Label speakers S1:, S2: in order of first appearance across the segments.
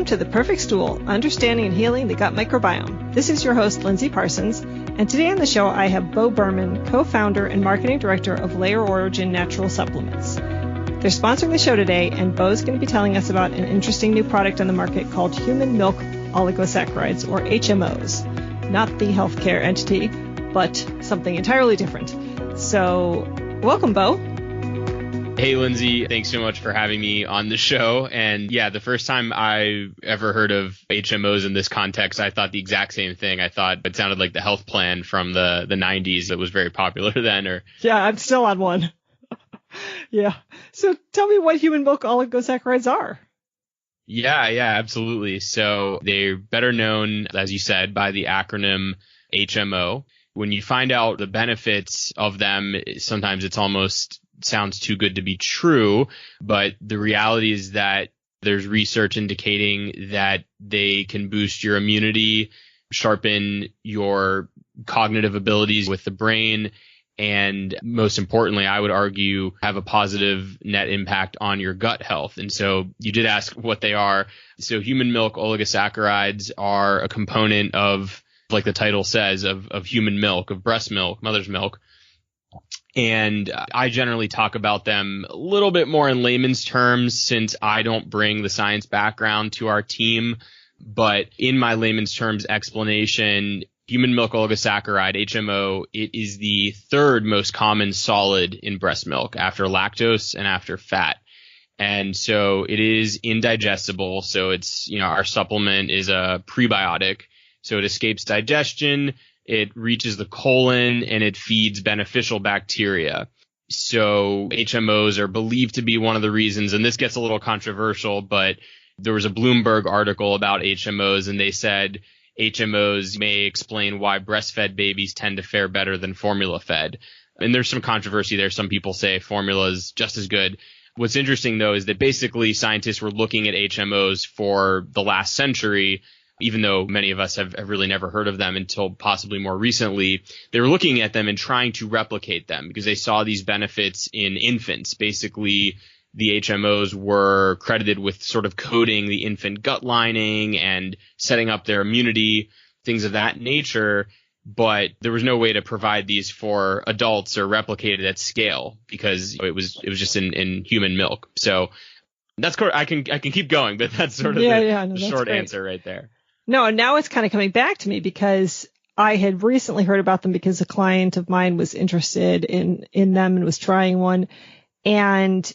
S1: Welcome to The Perfect Stool, Understanding and Healing the Gut Microbiome. This is your host, Lindsay Parsons, and today on the show I have Bo Berman, co-founder and marketing director of Layer Origin Natural Supplements. They're sponsoring the show today, and Bo's going to be telling us about an interesting new product on the market called Human Milk Oligosaccharides, or HMOs. Not the healthcare entity, but something entirely different. So, welcome, Bo.
S2: Hey, Lindsay. Thanks so much for having me on the show. And yeah, the first time I ever heard of HMOs in this context, I thought the exact same thing. I thought it sounded like the health plan from the 90s that was very popular then.
S1: Yeah, I'm still on one. Yeah. So tell me what human milk oligosaccharides are.
S2: Yeah, absolutely. So they're better known, as you said, by the acronym HMO. When you find out the benefits of them, sometimes it's almost sounds too good to be true, but the reality is that there's research indicating that they can boost your immunity, sharpen your cognitive abilities with the brain, and most importantly, I would argue, have a positive net impact on your gut health. And so you did ask what they are. So human milk oligosaccharides are a component of, like the title says, of human milk, of breast milk, mother's milk. And I generally talk about them a little bit more in layman's terms since I don't bring the science background to our team. But in my layman's terms explanation, human milk oligosaccharide, HMO, it is the third most common solid in breast milk after lactose and after fat. And so it is indigestible. So it's, our supplement is a prebiotic. So it escapes digestion. It reaches the colon and it feeds beneficial bacteria. So HMOs are believed to be one of the reasons, and this gets a little controversial, but there was a Bloomberg article about HMOs and they said HMOs may explain why breastfed babies tend to fare better than formula fed. And there's some controversy there. Some people say formula is just as good. What's interesting, though, is that basically scientists were looking at HMOs for the last century. Even though many of us have really never heard of them until possibly more recently, they were looking at them and trying to replicate them because they saw these benefits in infants. Basically, the HMOs were credited with sort of coating the infant gut lining and setting up their immunity, things of that nature. But there was no way to provide these for adults or replicate it at scale because it was just in human milk. So that's I can keep going, but that's sort of the short answer right there.
S1: No, and now it's kind of coming back to me because I had recently heard about them because a client of mine was interested in them and was trying one. And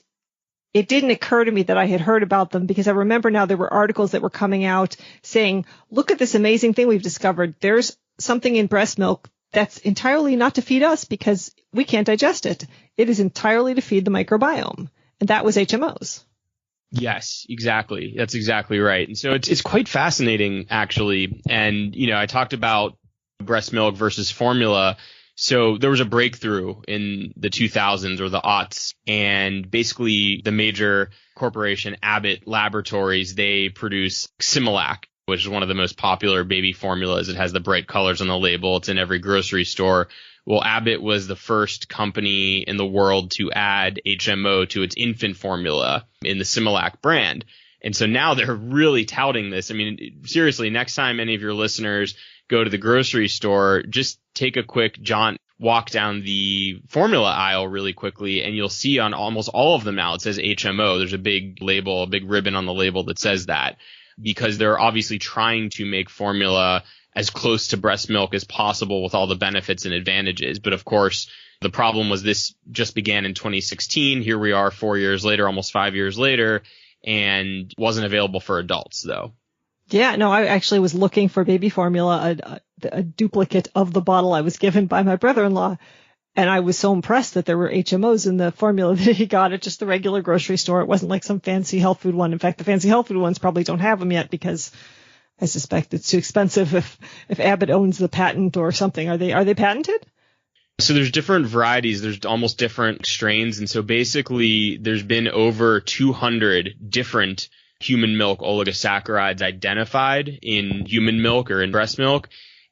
S1: it didn't occur to me that I had heard about them because I remember now there were articles that were coming out saying, look at this amazing thing we've discovered. There's something in breast milk that's entirely not to feed us because we can't digest it. It is entirely to feed the microbiome. And that was HMOs.
S2: Yes, exactly. That's exactly right. And so it's quite fascinating, actually. And, I talked about breast milk versus formula. So there was a breakthrough in the 2000s or the aughts. And basically the major corporation, Abbott Laboratories, they produce Similac, which is one of the most popular baby formulas. It has the bright colors on the label. It's in every grocery store. Well, Abbott was the first company in the world to add HMO to its infant formula in the Similac brand. And so now they're really touting this. I mean, seriously, next time any of your listeners go to the grocery store, just take a quick walk down the formula aisle really quickly, and you'll see on almost all of them now it says HMO. There's a big label, a big ribbon on the label that says that because they're obviously trying to make formula as close to breast milk as possible with all the benefits and advantages. But of course, the problem was this just began in 2016. Here we are 4 years later, almost 5 years later, and wasn't available for adults, though.
S1: Yeah, no, I actually was looking for baby formula, a duplicate of the bottle I was given by my brother-in-law. And I was so impressed that there were HMOs in the formula that he got at just the regular grocery store. It wasn't like some fancy health food one. In fact, the fancy health food ones probably don't have them yet because I suspect it's too expensive if Abbott owns the patent or something. Are they patented?
S2: So there's different varieties. There's almost different strains. And so basically there's been over 200 different human milk oligosaccharides identified in human milk or in breast milk.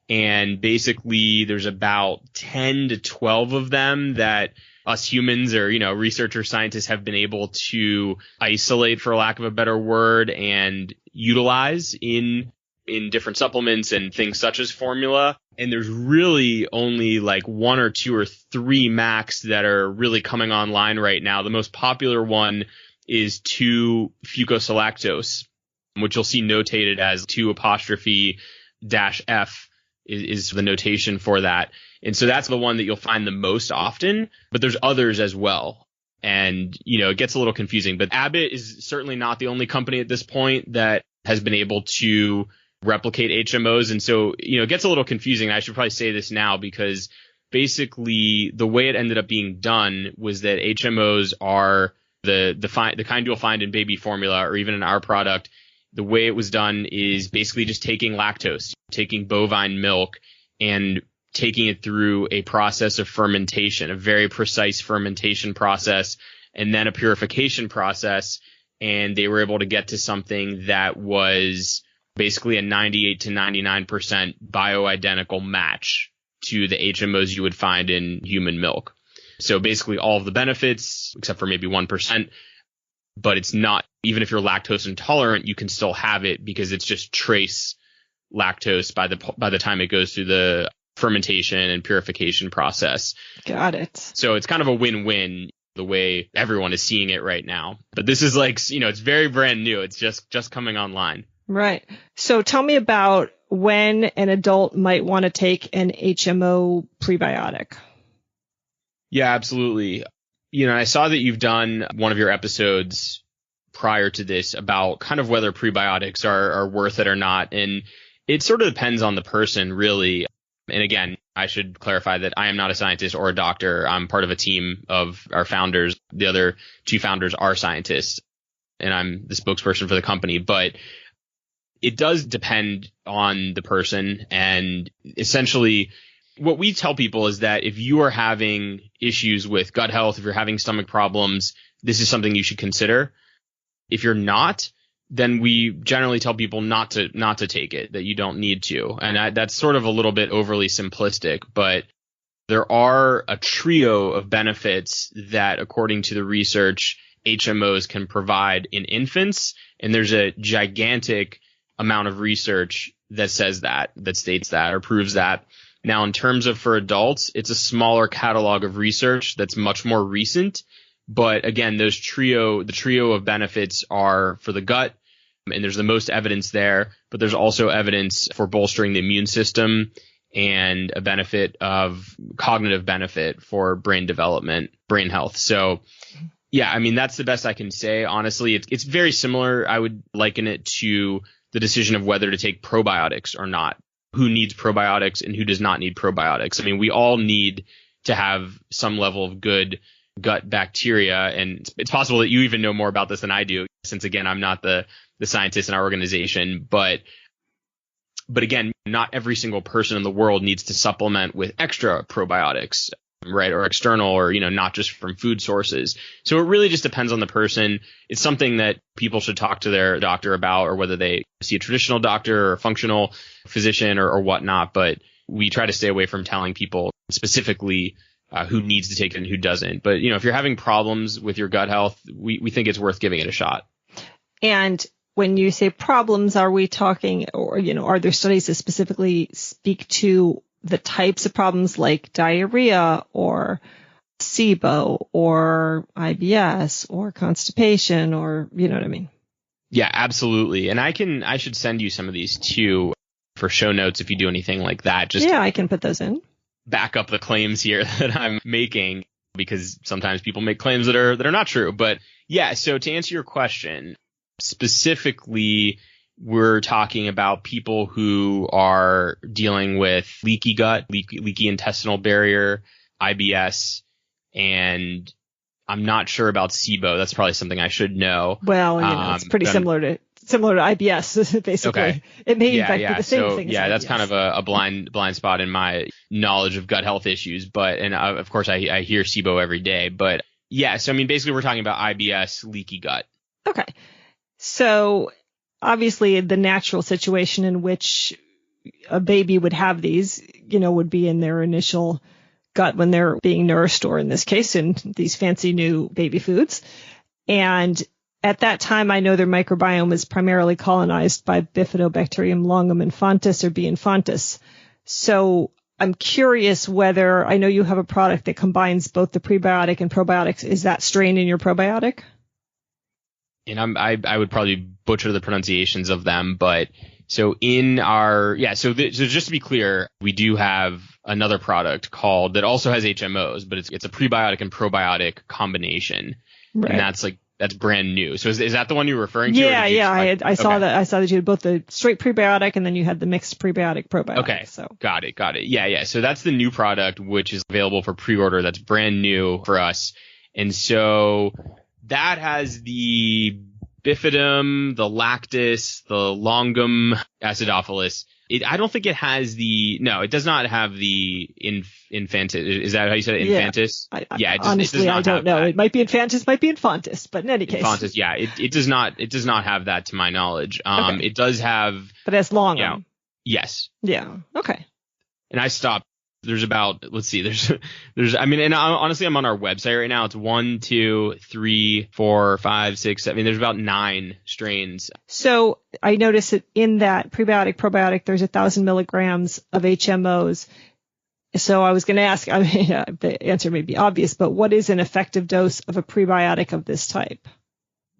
S2: And basically there's about 10 to 12 of them that us humans or, researchers, scientists have been able to isolate, for lack of a better word, and utilize in different supplements and things such as formula. And there's really only like 1 or 2 or 3 max that are really coming online right now. The most popular one is 2-fucosilactose, which you'll see notated as 2'-F is the notation for that. And so that's the one that you'll find the most often, but there's others as well. And, it gets a little confusing, but Abbott is certainly not the only company at this point that has been able to replicate HMOs. And so, it gets a little confusing. I should probably say this now because basically the way it ended up being done was that HMOs are the kind you'll find in baby formula or even in our product. The way it was done is basically just taking lactose, taking bovine milk and taking it through a process of fermentation, a very precise fermentation process, and then a purification process. And they were able to get to something that was basically a 98 to 99% bioidentical match to the HMOs you would find in human milk. So basically all of the benefits, except for maybe 1%, but it's not, even if you're lactose intolerant, you can still have it because it's just trace lactose by the time it goes through the fermentation and purification process.
S1: Got it.
S2: So it's kind of a win-win the way everyone is seeing it right now. But this is like, it's very brand new. It's just coming online.
S1: Right. So tell me about when an adult might want to take an HMO prebiotic.
S2: Yeah, absolutely. I saw that you've done one of your episodes prior to this about kind of whether prebiotics are worth it or not. And it sort of depends on the person, really. And again, I should clarify that I am not a scientist or a doctor. I'm part of a team of our founders. The other 2 founders are scientists, and I'm the spokesperson for the company. But it does depend on the person. And essentially, what we tell people is that if you are having issues with gut health, if you're having stomach problems, this is something you should consider. If you're not, then we generally tell people not to take it, that you don't need to. And that's sort of a little bit overly simplistic, but there are a trio of benefits that, according to the research, HMOs can provide in infants. And there's a gigantic amount of research that says that states that or proves that. Now, in terms of for adults, it's a smaller catalog of research that's much more recent. But again, the trio of benefits are for the gut, and there's the most evidence there, but there's also evidence for bolstering the immune system and a benefit of cognitive benefit for brain development, brain health. So yeah, I mean, that's the best I can say. Honestly, it's very similar. I would liken it to the decision of whether to take probiotics or not. Who needs probiotics and who does not need probiotics? I mean, we all need to have some level of good gut bacteria. And it's possible that you even know more about this than I do, since again, I'm not the scientist in our organization. But again, not every single person in the world needs to supplement with extra probiotics, right? Or external, or, not just from food sources. So it really just depends on the person. It's something that people should talk to their doctor about, or whether they see a traditional doctor or a functional physician or whatnot. But we try to stay away from telling people specifically who needs to take it and who doesn't. But, if you're having problems with your gut health, we think it's worth giving it a shot.
S1: And when you say problems, are we talking, or, are there studies that specifically speak to the types of problems like diarrhea or SIBO or IBS or constipation, or, you know what I mean?
S2: Yeah, absolutely. And I should send you some of these too for show notes if you do anything like that.
S1: I can put those in.
S2: Back up the claims here that I'm making, because sometimes people make claims that are not true. But yeah, so to answer your question, specifically, we're talking about people who are dealing with leaky gut, leaky intestinal barrier, IBS, and I'm not sure about SIBO. That's probably something I should know.
S1: Well, it's pretty similar to IBS, basically.
S2: Okay.
S1: It may in fact be the same thing.
S2: Yeah, that's kind of a blind spot in my knowledge of gut health issues. But, and of course I hear SIBO every day, but yeah, so I mean, basically we're talking about IBS, leaky gut.
S1: Okay. So obviously the natural situation in which a baby would have these, would be in their initial gut when they're being nourished, or in this case, in these fancy new baby foods. And at that time, I know their microbiome was primarily colonized by Bifidobacterium longum infantis or B. infantis. So I'm curious whether, I know you have a product that combines both the prebiotic and probiotics. Is that strain in your probiotic?
S2: And I would probably butcher the pronunciations of them, but so in our, so just to be clear, we do have another product called, that also has HMOs, but it's a prebiotic and probiotic combination.
S1: Right.
S2: And that's brand new. So is that the one you're referring to?
S1: Yeah. I saw that you had both the straight prebiotic and then you had the mixed prebiotic probiotic.
S2: Okay.
S1: So
S2: Got it. Yeah. So that's the new product, which is available for pre-order. That's brand new for us. And so that has the bifidum, the lactis, the longum acidophilus. I don't think it has it does not have the infantis. Is that how you said it? Infantis?
S1: Honestly, I don't know. That. It might be infantis, might be infantis, but in any case.
S2: Infantis, yeah. It does not have that to my knowledge.
S1: Okay.
S2: It does have.
S1: But it's longum.
S2: Yeah. Yes.
S1: Yeah. Okay.
S2: And I stopped. There's about, let's see, and honestly, I'm on our website right now. It's 1, 2, 3, 4, 5, 6, 7. There's about 9 strains.
S1: So I noticed that in that probiotic, there's 1,000 milligrams of HMOs. So I was going to ask, the answer may be obvious, but what is an effective dose of a prebiotic of this type?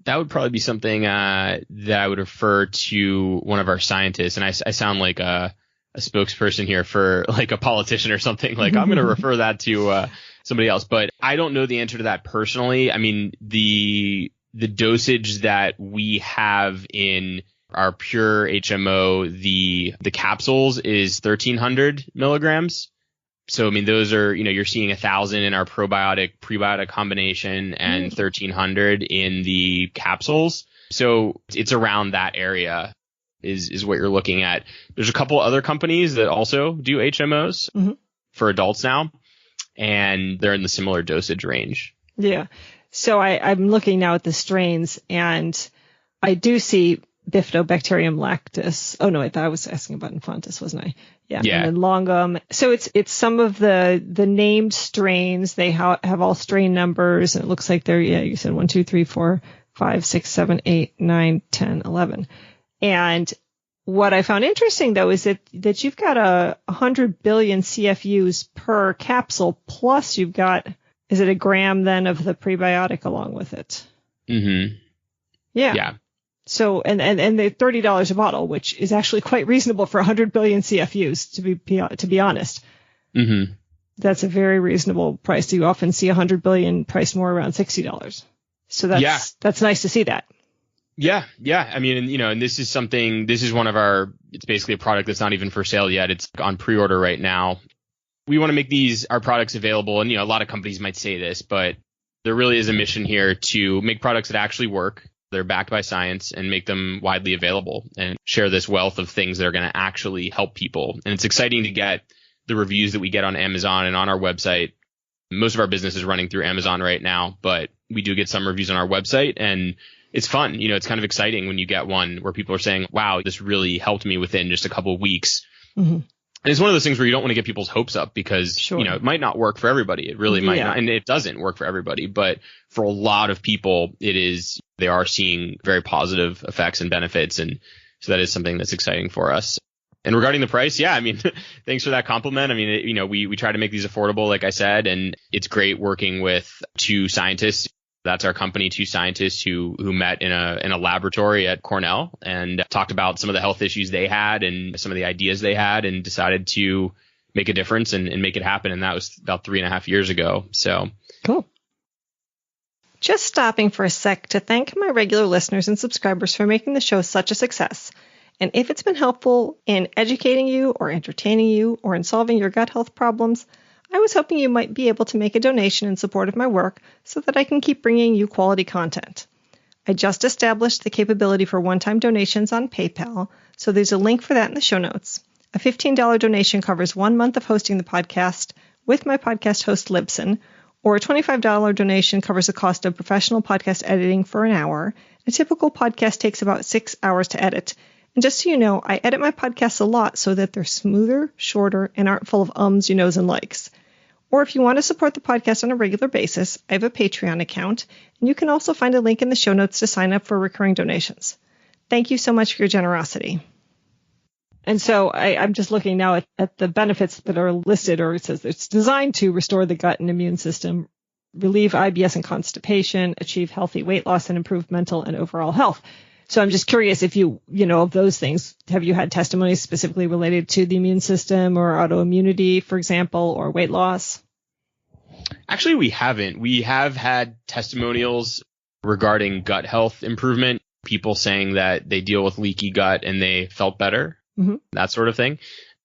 S2: That would probably be something that I would refer to one of our scientists. And I sound like a spokesperson here for like a politician or something. Like I'm going to refer that to somebody else, but I don't know the answer to that personally. I mean, the dosage that we have in our pure HMO, the capsules is 1,300 milligrams. So, I mean, those are, you're seeing 1,000 in our prebiotic combination and 1,300 in the capsules. So it's around that area. Is what you're looking at. There's a couple other companies that also do HMOs for adults now, and they're in the similar dosage range.
S1: Yeah. So I'm looking now at the strains, and I do see Bifidobacterium lactis. Oh, no, I thought I was asking about infantis, wasn't I? Yeah. And then longum. So it's some of the named strains. They have all strain numbers, and it looks like they're, you said 1, 2, 3, 4, 5, 6, 7, 8, 9, 10, 11. And what I found interesting, though, is that you've got 100 billion CFUs per capsule, plus you've got, is it a gram then of the prebiotic along with it? Mm-hmm. Yeah. So, and they're $30 a bottle, which is actually quite reasonable for 100 billion CFUs, to be honest. Mm-hmm. That's a very reasonable price. You often see 100 billion priced more around $60. So that's nice to see that.
S2: Yeah. I mean, and this is one of it's basically a product that's not even for sale yet. It's on pre-order right now. We want to make our products available. And, a lot of companies might say this, but there really is a mission here to make products that actually work. They're backed by science and make them widely available and share this wealth of things that are going to actually help people. And it's exciting to get the reviews that we get on Amazon and on our website. Most of our business is running through Amazon right now, but we do get some reviews on our website, and it's fun. It's kind of exciting when you get one where people are saying, wow, this really helped me within just a couple of weeks. Mm-hmm. And it's one of those things where you don't want to get people's hopes up because, it might not work for everybody. It really might not. And it doesn't work for everybody. But for a lot of people, they are seeing very positive effects and benefits. And so that is something that's exciting for us. And regarding the price, thanks for that compliment. I mean, we try to make these affordable, like I said, and it's great working with 2 scientists. That's our company, 2 scientists who met in a laboratory at Cornell and talked about some of the health issues they had and some of the ideas they had and decided to make a difference and make it happen. And that was about 3.5 years ago. So
S1: cool. Just stopping for a sec to thank my regular listeners and subscribers for making the show such a success. And if it's been helpful in educating you or entertaining you or in solving your gut health problems, I was hoping you might be able to make a donation in support of my work so that I can keep bringing you quality content. I just established the capability for one-time donations on PayPal, so there's a link for that in the show notes. A $15 donation covers 1 month of hosting the podcast with my podcast host Libsyn, or a $25 donation covers the cost of professional podcast editing for an hour. A typical podcast takes about 6 hours to edit. And just so you know, I edit my podcasts a lot so that they're smoother, shorter, and aren't full of ums, you knows, and likes. Or if you want to support the podcast on a regular basis, I have a Patreon account, and you can also find a link in the show notes to sign up for recurring donations. Thank you so much for your generosity. And so I'm just looking now at the benefits that are listed, or it says it's designed to restore the gut and immune system, relieve IBS and constipation, achieve healthy weight loss, and improve mental and overall health. So I'm just curious if of those things, have you had testimonies specifically related to the immune system or autoimmunity, for example, or weight loss?
S2: Actually, we haven't. We have had testimonials regarding gut health improvement, people saying that they deal with leaky gut and they felt better, that sort of thing.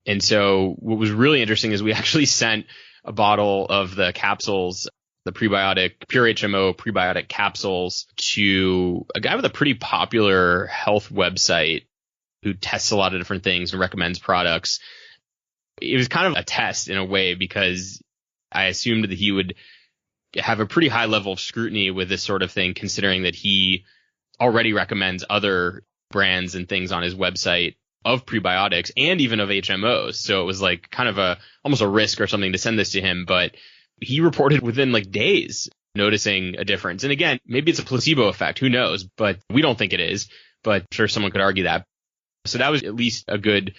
S2: And so what was really interesting is we actually sent a bottle of the capsules, the prebiotic, pure HMO prebiotic capsules, to a guy with a pretty popular health website who tests a lot of different things and recommends products. It was kind of a test in a way, because I assumed that he would have a pretty high level of scrutiny with this sort of thing, considering that he already recommends other brands and things on his website of prebiotics and even of HMOs. So it was like kind of almost a risk or something to send this to him. But he reported within like days noticing a difference. And again, maybe it's a placebo effect. Who knows? But we don't think it is. But I'm sure someone could argue that. So that was at least a good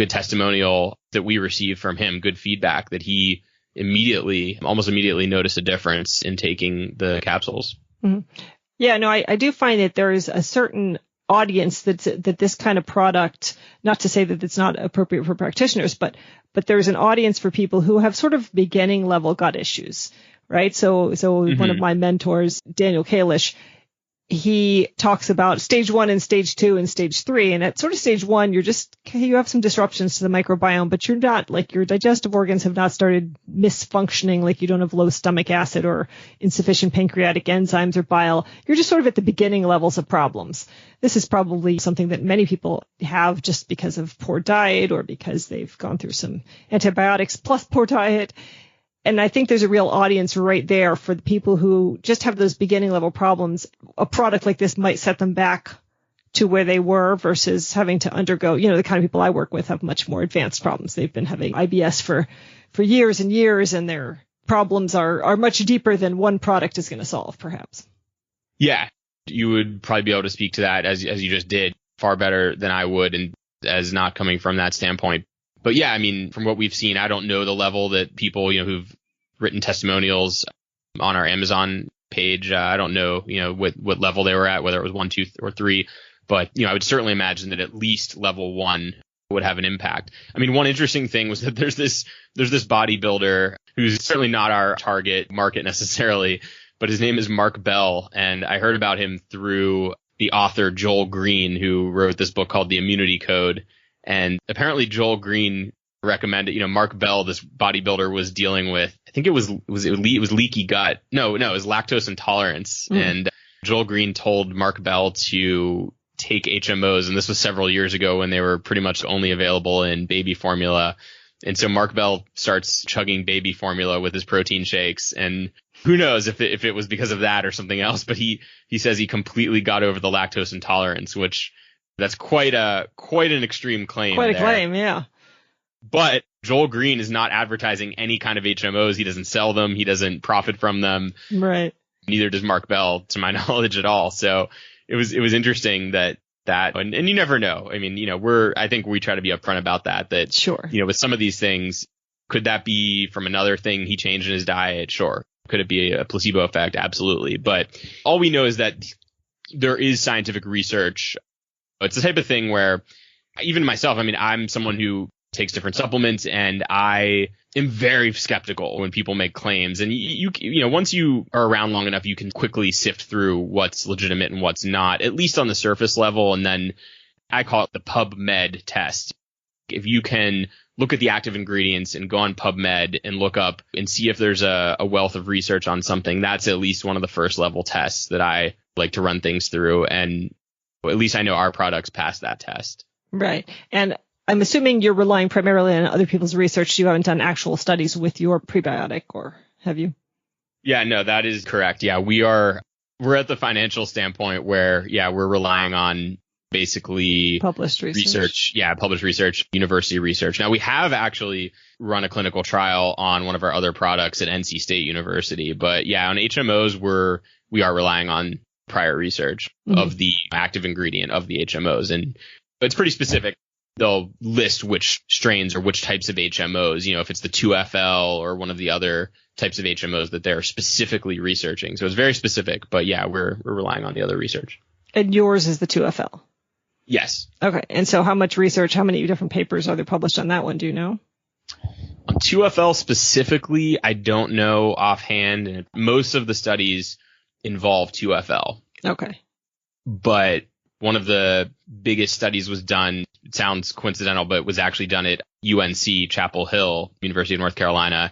S2: testimonial that we received from him. Good feedback that he almost immediately noticed a difference in taking the capsules.
S1: Mm-hmm. Yeah, no, I do find that there is a certain audience that this kind of product, not to say that it's not appropriate for practitioners, but there's an audience for people who have sort of beginning level gut issues, right? So one of my mentors, Daniel Kalish, he talks about stage 1 and stage 2 and stage 3. And at sort of stage 1, you have some disruptions to the microbiome, but you're not, like, your digestive organs have not started misfunctioning, like you don't have low stomach acid or insufficient pancreatic enzymes or bile. You're just sort of at the beginning levels of problems. This is probably something that many people have just because of poor diet or because they've gone through some antibiotics plus poor diet. And I think there's a real audience right there for the people who just have those beginning level problems. A product like this might set them back to where they were versus having to undergo, the kind of people I work with have much more advanced problems. They've been having IBS for years and years, and their problems are much deeper than one product is going to solve, perhaps.
S2: Yeah, you would probably be able to speak to that as you just did far better than I would, and as not coming from that standpoint. But yeah, I mean, from what we've seen, I don't know the level that people, who've written testimonials on our Amazon page. I don't know, what level they were at, whether it was 1, 2, or 3. But, I would certainly imagine that at least level 1 would have an impact. I mean, one interesting thing was that there's this bodybuilder who's certainly not our target market necessarily, but his name is Mark Bell. And I heard about him through the author Joel Green, who wrote this book called The Immunity Code. And apparently Joel Green recommended, Mark Bell, this bodybuilder, was dealing with, I think it was leaky gut. No, it was lactose intolerance. And Joel Green told Mark Bell to take HMOs. And this was several years ago when they were pretty much only available in baby formula. And so Mark Bell starts chugging baby formula with his protein shakes. And who knows if it was because of that or something else. But he says he completely got over the lactose intolerance, which that's quite an extreme claim.
S1: Quite a claim, yeah.
S2: But Joel Green is not advertising any kind of HMOs. He doesn't sell them. He doesn't profit from them.
S1: Right.
S2: Neither does Mark Bell, to my knowledge, at all. So it was interesting that and you never know. I mean, I think we try to be upfront about that.
S1: Sure.
S2: With some of these things, could that be from another thing he changed in his diet? Sure. Could it be a placebo effect? Absolutely. But all we know is that there is scientific research. It's the type of thing where even myself, I mean, I'm someone who takes different supplements, and I am very skeptical when people make claims. And you once you are around long enough, you can quickly sift through what's legitimate and what's not, at least on the surface level. And then I call it the PubMed test. If you can look at the active ingredients and go on PubMed and look up and see if there's a wealth of research on something, that's at least one of the first level tests that I like to run things through. And at least I know our products pass that test. Right.
S1: And I'm assuming you're relying primarily on other people's research. You haven't done actual studies with your prebiotic, or have you?
S2: Yeah, no, that is correct. Yeah, we're at the financial standpoint where, we're relying on basically
S1: published research.
S2: Yeah, published research, university research. Now, we have actually run a clinical trial on one of our other products at NC State University. But yeah, on HMOs, we are relying on prior research of the active ingredient of the HMOs. And it's pretty specific. They'll list which strains or which types of HMOs, if it's the 2FL or one of the other types of HMOs that they're specifically researching. So it's very specific. But yeah, we're relying on the other research.
S1: And yours is the 2FL?
S2: Yes.
S1: Okay. And so how much research, how many different papers are there published on that one? Do you know?
S2: On 2FL specifically, I don't know offhand. And most of the studies involve 2FL.
S1: Okay.
S2: But one of the biggest studies was done, it sounds coincidental, but was actually done at UNC Chapel Hill, University of North Carolina.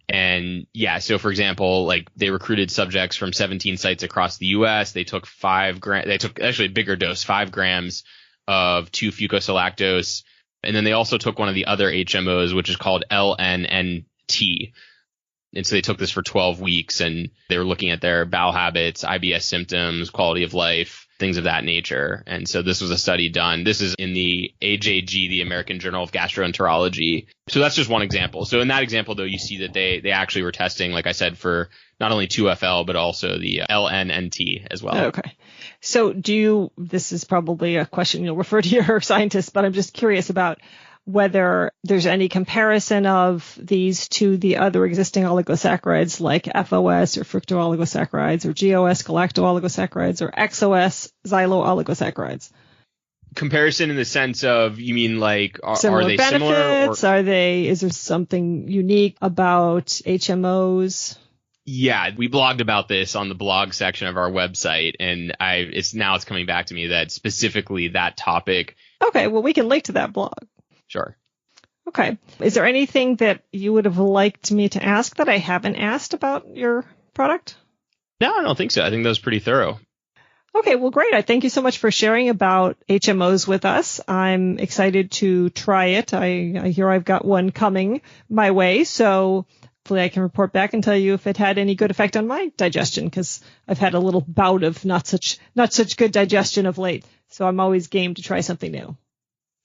S2: And yeah, so for example, like they recruited subjects from 17 sites across the US. They took they took actually a bigger dose, 5 grams of 2-fucosilactose. And then they also took one of the other HMOs, which is called LNNT. And so they took this for 12 weeks and they were looking at their bowel habits, IBS symptoms, quality of life, things of that nature. And so this was a study done. This is in the AJG, the American Journal of Gastroenterology. So that's just one example. So in that example, though, you see that they actually were testing, like I said, for not only 2FL, but also the LNNT as well.
S1: Okay. So this is probably a question you'll refer to your scientist, but I'm just curious about whether there's any comparison of these to the other existing oligosaccharides like FOS or fructooligosaccharides or GOS galactooligosaccharides or XOS xylo-oligosaccharides.
S2: Comparison in the sense of, you mean like, are they
S1: benefits?
S2: similar?
S1: Is there something unique about HMOs?
S2: Yeah, we blogged about this on the blog section of our website, and it's coming back to me that specifically that topic.
S1: Okay, well, we can link to that blog.
S2: Sure.
S1: Okay. Is there anything that you would have liked me to ask that I haven't asked about your product?
S2: No, I don't think so. I think that was pretty thorough.
S1: Okay, well, great. I thank you so much for sharing about HMOs with us. I'm excited to try it. I hear I've got one coming my way, so hopefully I can report back and tell you if it had any good effect on my digestion, because I've had a little bout of not such good digestion of late. So I'm always game to try something new.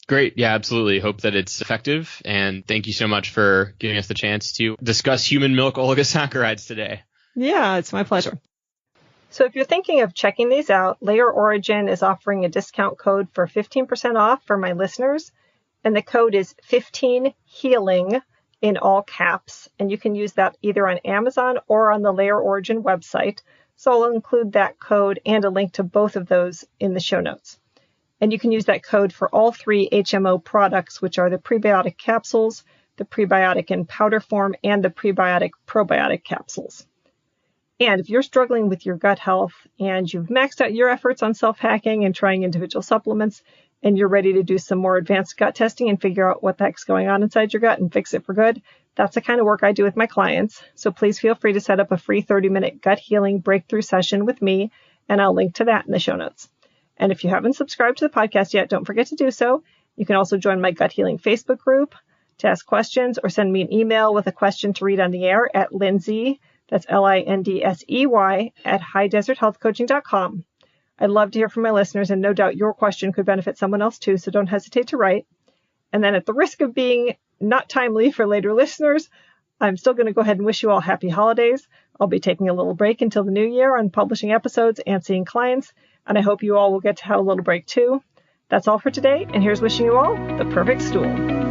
S2: Great. Yeah, absolutely. Hope that it's effective. And thank you so much for giving us the chance to discuss human milk oligosaccharides today.
S1: Yeah, it's my pleasure. So if you're thinking of checking these out, Layer Origin is offering a discount code for 15% off for my listeners. And the code is 15HEALING in all caps. And you can use that either on Amazon or on the Layer Origin website. So I'll include that code and a link to both of those in the show notes. And you can use that code for all 3 HMO products, which are the prebiotic capsules, the prebiotic in powder form, and the prebiotic probiotic capsules. And if you're struggling with your gut health and you've maxed out your efforts on self-hacking and trying individual supplements, and you're ready to do some more advanced gut testing and figure out what the heck's going on inside your gut and fix it for good, that's the kind of work I do with my clients. So please feel free to set up a free 30-minute gut healing breakthrough session with me, and I'll link to that in the show notes. And if you haven't subscribed to the podcast yet, don't forget to do so. You can also join my Gut Healing Facebook group to ask questions or send me an email with a question to read on the air at Lindsay, that's Lindsey, at highdeserthealthcoaching.com. I'd love to hear from my listeners, and no doubt your question could benefit someone else too, so don't hesitate to write. And then at the risk of being not timely for later listeners, I'm still going to go ahead and wish you all happy holidays. I'll be taking a little break until the new year on publishing episodes and seeing clients. And I hope you all will get to have a little break too. That's all for today, and here's wishing you all the perfect stool.